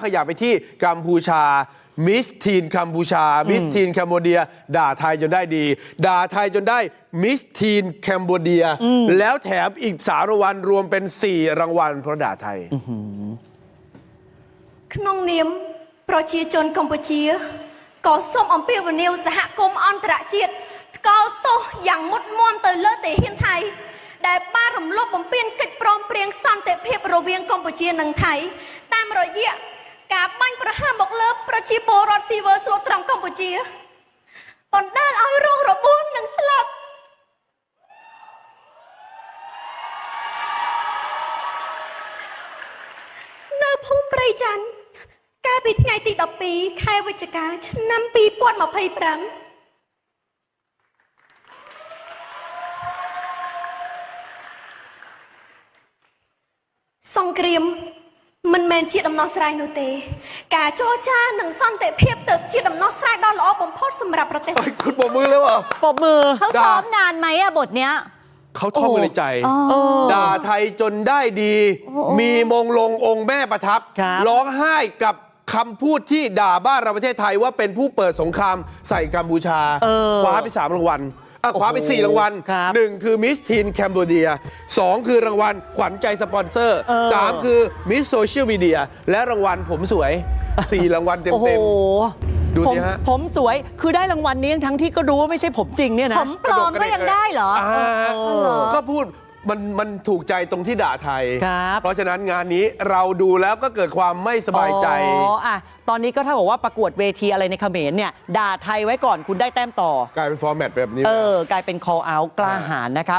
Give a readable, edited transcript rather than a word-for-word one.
ขยับไปที่กัมพูชามิสทีนกัมพูชามิสทีนแคนเบเดียด่าไทยจนได้ดีด่าไทยจนได้มิสทีนแคนเบเดียแล้วแถมอีก3 รางวัลรวมเป็น4 รางวัลเพราะด่าไทยក្នុងនាមប្រជាជនកម្ពុជាក៏សូមអំពាវនាវសហគមន៍អន្តរជាតិថ្កោលទោសយ៉ាងមុតមមទៅលើទាហានថៃដែលបានរំលោភបំពានកិច្ចព្រមព្រៀងសន្តិភាពរវាងកម្ពុជានិងថៃតាមរយៈការបាញ់ប្រហារមកលើប្រជាពលរដ្ឋស៊ីវិលស្លូតត្រង់កម្ពុជាបណ្ដាលឲ្យរងរបួសនិងស្លាប់នៅភូមិព្រៃច័ន្ទកាលពីថ្ងៃទី12ខែវិច្ឆិកាឆ្នាំ2025សង្គ្រាមមិនមែនជាដំណោះស្រាយនោះទេការចរចានិងសន្តិភាពទៅជាដំណោះស្រាយដ៏ល្អបំផុតសម្រាប់ប្រទេសคุณปรบมือแล้วเหรอปรบมือเขาซ้อมนานไหมอะบทเนี้ยเขาท่องในใจด่าไทยจนได้ดีมีมงลงองค์แม่ประทับร้องไห้กับคำพูดที่ด่าบ้านเราประเทศไทยว่าเป็นผู้เปิดสงครามใส่กัมพูชาคว้าไป3 รางวัลคว้าไป4 รางวัล1คือมิสทีนแคนเบเดีย2คือรางวัลขวัญใจสปอนเซอร์3คือมิสโซเชียลมีเดียและรางวัลผมสวย4 รางวัลเต็มดูสิฮะผมสวยคือได้รางวัลนี้ทั้งที่ก็รู้ว่าไม่ใช่ผมจริงเนี่ยนะผมปลอมก็ยังได้เหรอก็พูดมันถูกใจตรงที่ด่าไทยเพราะฉะนั้นงานนี้เราดูแล้วก็เกิดความไม่สบายใจตอนนี้ก็ถ้าบอกว่าประกวดเวทีอะไรในเขมรเนี่ยด่าไทยไว้ก่อนคุณได้แต้มต่อกลายเป็นฟอร์แมตแบบนี้กลายเป็น call out กล้าหาญนะครับ